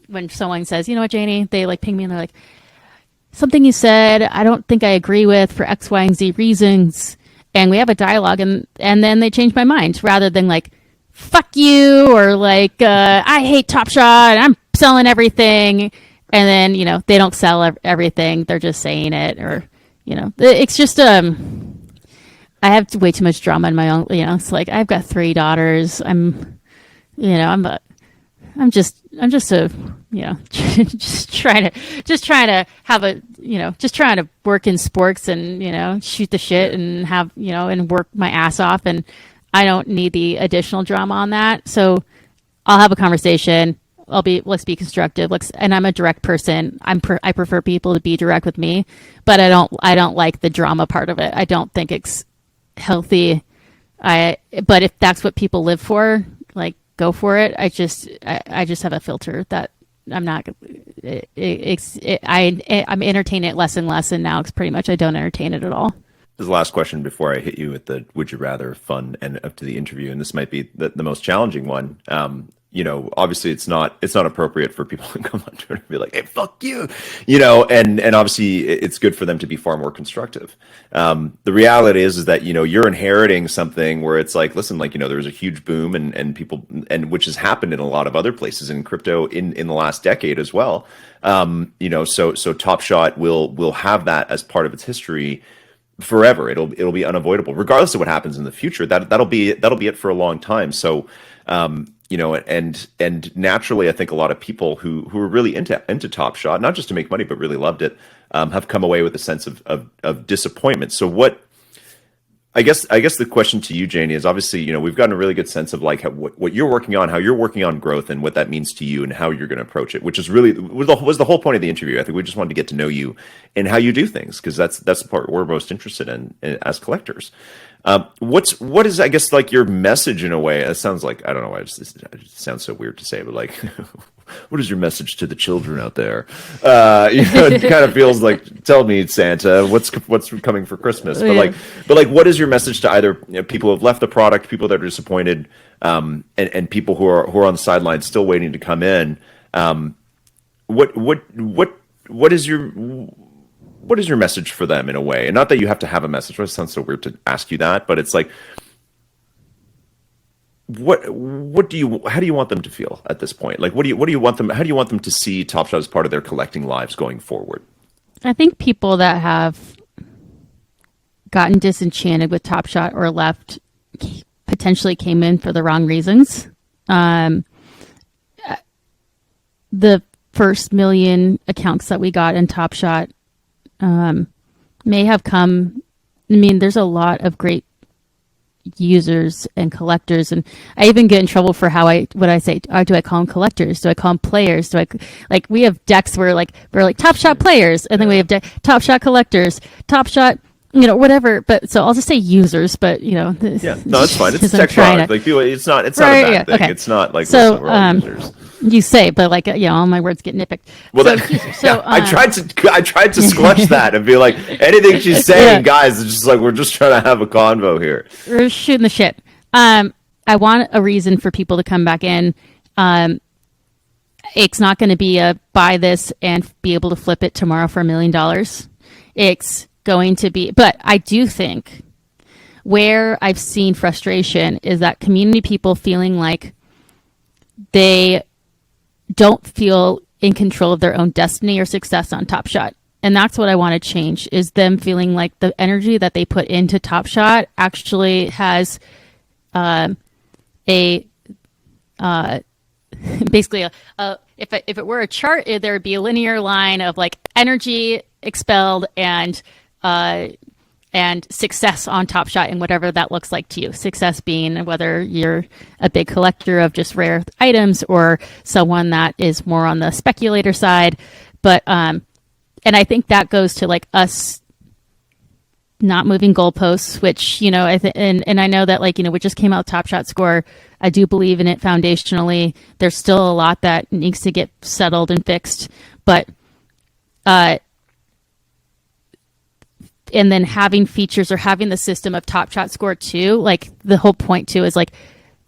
when someone says, you know what, Jayne, they like ping me and they're like, something you said, I don't think I agree with for X, Y, and Z reasons. And we have a dialogue and then they change my mind rather than like, fuck you, or like, I hate Top Shot, I'm selling everything. And then, they don't sell everything. They're just saying it, or, it's just, I have way too much drama in my own, it's like I've got 3 daughters. I'm just trying to have a, just trying to work in sports and, shoot the shit and have, and work my ass off. And I don't need the additional drama on that. So I'll have a conversation. Let's be constructive. And I'm a direct person. I prefer people to be direct with me, but I don't like the drama part of it. I don't think it's healthy. But if that's what people live for, like, go for it. I just have a filter that I'm not. I'm entertaining it less and less, and now it's pretty much I don't entertain it at all. This is the last question before I hit you with the would you rather fun and up to the interview, and this might be the most challenging one. Obviously it's not appropriate for people to come on Twitter and be like, hey, fuck you, and obviously it's good for them to be far more constructive. The reality is that, you're inheriting something where it's like, listen, like, there was a huge boom and people, and which has happened in a lot of other places in crypto in the last decade as well. So Top Shot will have that as part of its history forever. It'll be unavoidable, regardless of what happens in the future. That'll be it for a long time. So, and naturally, I think a lot of people who are really into Top Shot, not just to make money, but really loved it, have come away with a sense of disappointment. So I guess the question to you, Jayne, is obviously, we've gotten a really good sense of like what you're working on, how you're working on growth, and what that means to you, and how you're going to approach it, which is really was the whole point of the interview. I think we just wanted to get to know you and how you do things, because that's the part we're most interested in as collectors. What is, I guess, like your message in a way? It sounds like, I don't know why it sounds so weird to say, but like, what is your message to the children out there? It kind of feels like, tell me, Santa, what's coming for Christmas? But like, what is your message to either people who have left the product, people that are disappointed, and people who are on the sidelines still waiting to come in? What is your message for them in a way? And not that you have to have a message. It sounds so weird to ask you that, but it's like, how do you want them to feel at this point? Like, how do you want them to see Top Shot as part of their collecting lives going forward? I think people that have gotten disenchanted with Top Shot or left potentially came in for the wrong reasons. The first million accounts that we got in Top Shot may have come. I mean, there's a lot of great users and collectors, and I even get in trouble for what I say. Do I call them collectors? Do I call them players? We have decks where we're like Top Shot players, and then we have Top Shot collectors, Top Shot, whatever. But so I'll just say users. But no, it's fine. It's tech product. Like people, it's not a bad thing. Okay. It's not like so. We're all users. You say, but all my words get nitpicked. Well, I tried to squelch that and be like, anything she's saying, guys, it's just like, we're just trying to have a convo here. We're shooting the shit. I want a reason for people to come back in. It's not going to be a buy this and be able to flip it tomorrow for $1 million. It's going to be, but I do think where I've seen frustration is that community people feeling like they don't feel in control of their own destiny or success on Top Shot. And that's what I want to change, is them feeling like the energy that they put into Top Shot actually has basically if it were a chart, there would be a linear line of like energy expelled and and success on Top Shot and whatever that looks like to you. Success being whether you're a big collector of just rare items or someone that is more on the speculator side. But and I think that goes to like us not moving goalposts, which, and I know that like, we just came out Top Shot score. I do believe in it foundationally. There's still a lot that needs to get settled and fixed, but and then having features or having the system of Top Shot score too, like the whole point too is like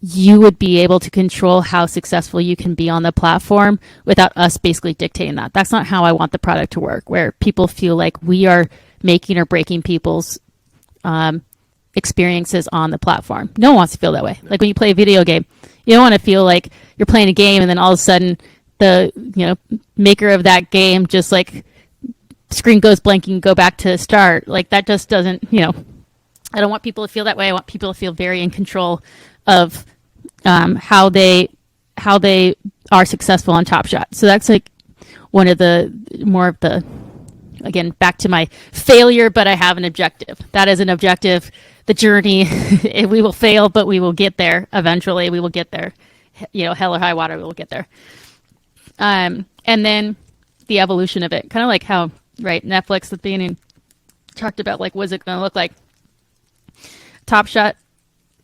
you would be able to control how successful you can be on the platform without us basically dictating that. That's not how I want the product to work, where people feel like we are making or breaking people's experiences on the platform. No one wants to feel that way. Like when you play a video game, you don't want to feel like you're playing a game and then all of a sudden the maker of that game just like screen goes blank and go back to start. Like that just doesn't, I don't want people to feel that way. I want people to feel very in control of how they are successful on Top Shot. So that's like one of the more of the, again, back to my failure, but I have an objective. That is an objective. The journey, we will fail, but we will get there eventually. We will get there. Hell or high water, we will get there. And then the evolution of it, kind of like how, right, Netflix at the beginning talked about like, what's it going to look like? Top Shot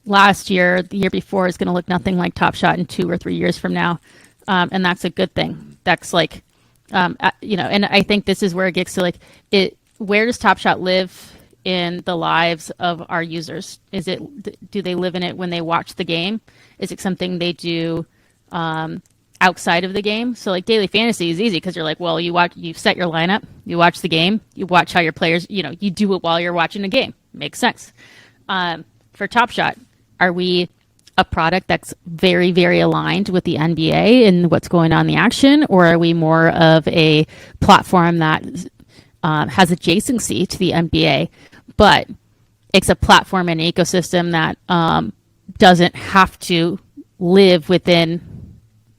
last year, the year before, is going to look nothing like Top Shot in 2 or 3 years from now. And that's a good thing. That's like, and I think this is where it gets to like, where does Top Shot live in the lives of our users? Do they live in it when they watch the game? Is it something they do outside of the game? So like daily fantasy is easy because you're like, well, you set your lineup, you watch the game, you watch how your players, you do it while you're watching a game. Makes sense. For Top Shot, are we a product that's very, very aligned with the NBA and what's going on in the action, or are we more of a platform that has adjacency to the NBA, but it's a platform and ecosystem that doesn't have to live within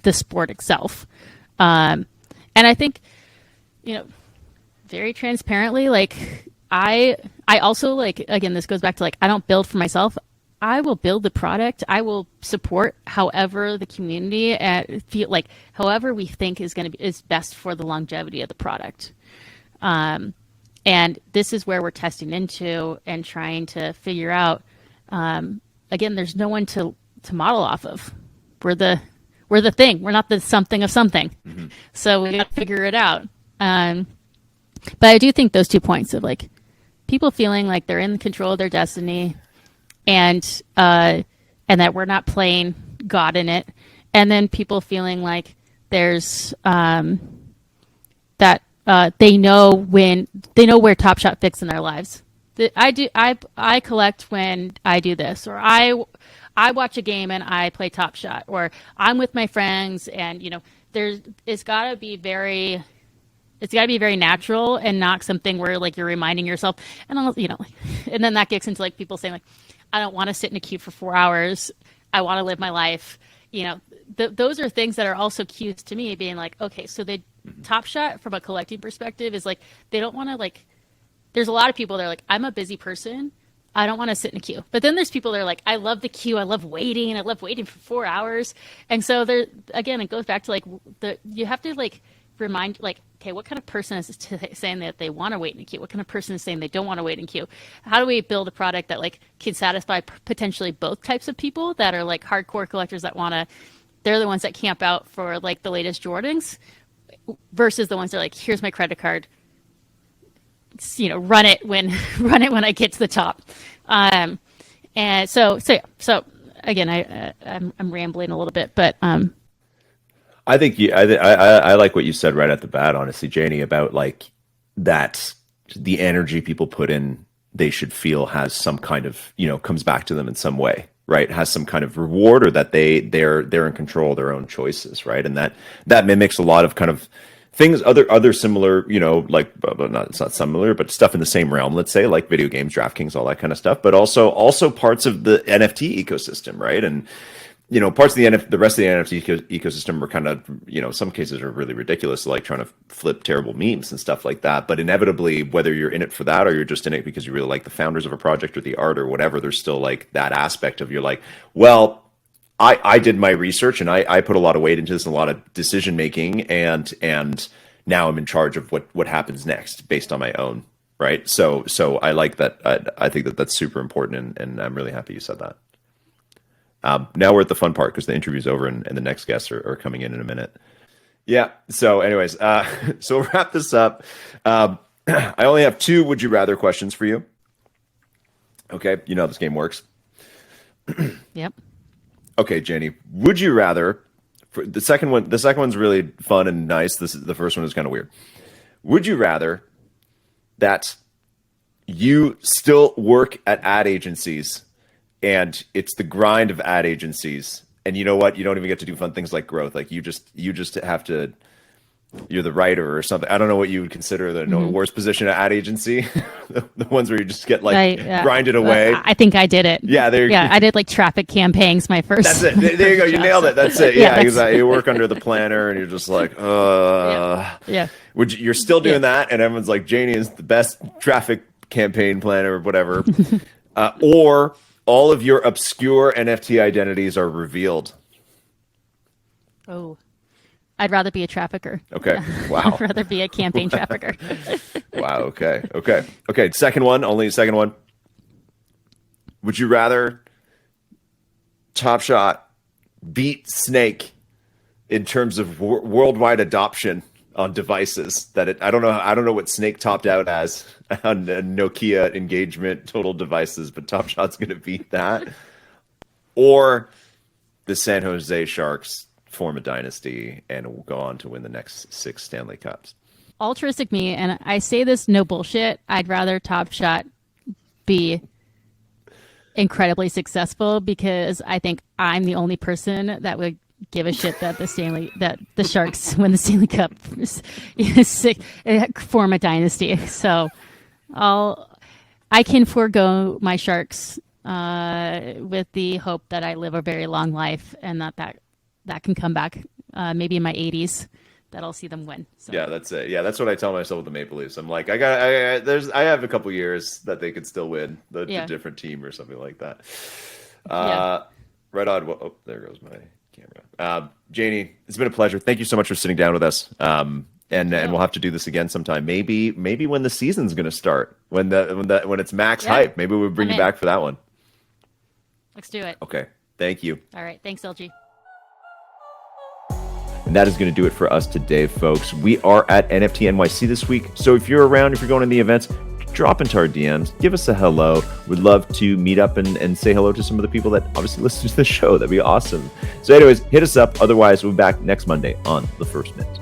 the sport itself? And I think, very transparently, like I also like, again, this goes back to like, I don't build for myself. I will build the product. I will support however the community feel like, however we think is best for the longevity of the product. And this is where we're testing into and trying to figure out. Again, there's no one to model off of. We're the thing. We're not the something of something. Mm-hmm. So we got to figure it out. But I do think those 2 points of like people feeling like they're in control of their destiny, and that we're not playing God in it, and then people feeling like there's that they know where Top Shot fits in their lives. I collect when I do this, or I watch a game and I play Top Shot, or I'm with my friends, and it's got to be very natural and not something where like you're reminding yourself, and and then that gets into like people saying like, I don't want to sit in a queue for 4 hours. I want to live my life. Those are things that are also cues to me, being like, okay, so the Top Shot from a collecting perspective is like, they don't want to like, there's a lot of people that are like, I'm a busy person. I don't want to sit in a queue. But then there's people that are like, I love the queue. I love waiting. I love waiting for 4 hours. And so there, again, it goes back to like you have to like remind, like, okay, what kind of person is saying that they want to wait in a queue? What kind of person is saying they don't want to wait in queue? How do we build a product that like can satisfy potentially both types of people that are like hardcore collectors that want to, they're the ones that camp out for like the latest Jordans, versus the ones that are like, here's my credit card, run it when I get to the top. And so again, I'm rambling a little bit, but I think I like what you said right at the bat, honestly, Jayne, about like that the energy people put in, they should feel has some kind of, comes back to them in some way, right? Has some kind of reward, or that they're in control of their own choices, right? And that mimics a lot of kind of things, other similar, like it's not similar, but stuff in the same realm, let's say, like video games, DraftKings, all that kind of stuff, but also parts of the NFT ecosystem, right? And parts of the rest of the NFT ecosystem are kind of, some cases are really ridiculous, like trying to flip terrible memes and stuff like that. But inevitably, whether you're in it for that or you're just in it because you really like the founders of a project or the art or whatever, there's still like that aspect of you're like, well, I did my research and I put a lot of weight into this and a lot of decision making, and now I'm in charge of what happens next based on my own, right? So I like that. I think that's super important, and I'm really happy you said that. Now we're at the fun part because the interview's over and the next guests are coming in a minute. Yeah. So anyways, so we'll wrap this up. I only have 2 would you rather questions for you. Okay. You know how this game works. Yep. Okay, Jayne, would you rather, for the second one's really fun and nice. The first one is kind of weird. Would you rather that you still work at ad agencies and it's the grind of ad agencies, and you know what? You don't even get to do fun things like growth. Like you just have to, you're the writer or something. I don't know what you would consider the worst position at ad agency. the ones where you just get grinded away. I think I did it. Yeah, I did like traffic campaigns my first. That's it. There you go. You nailed it. That's it. Yeah, exactly. You work under the planner and you're just like, Yeah. You're still doing that, and everyone's like, Jayne is the best traffic campaign planner or whatever. Or all of your obscure NFT identities are revealed. Oh, I'd rather be a trafficker. Okay. Wow. I'd rather be a campaign trafficker. Wow. Okay. Second one. Would you rather Top Shot beat Snake in terms of worldwide adoption on devices? I don't know what Snake topped out as on Nokia engagement total devices, but Top Shot's going to beat that. Or the San Jose Sharks form a dynasty and will go on to win the next 6 Stanley Cups. Altruistic me, and I say this no bullshit, I'd rather Top Shot be incredibly successful, because I think I'm the only person that would give a shit that the Sharks win the Stanley Cup, form a dynasty. So I can forego my Sharks with the hope that I live a very long life, and that can come back maybe in my 80s, that I'll see them win. So. Yeah, that's it. Yeah, that's what I tell myself with the Maple Leafs. I'm like, I have a couple years that they could still win the different team or something like that. Right on. Oh, there goes my camera. Jayne, it's been a pleasure. Thank you so much for sitting down with us. And we'll have to do this again sometime. Maybe when the season's going to start, when it's max hype, maybe we'll bring you back for that one. Let's do it. Okay. Thank you. All right. Thanks, LG. And that is going to do it for us today, folks. We are at NFT NYC this week. So if you're around, if you're going to the events, drop into our DMs, give us a hello. We'd love to meet up and say hello to some of the people that obviously listen to the show. That'd be awesome. So anyways, hit us up. Otherwise, we'll be back next Monday on The First Mint.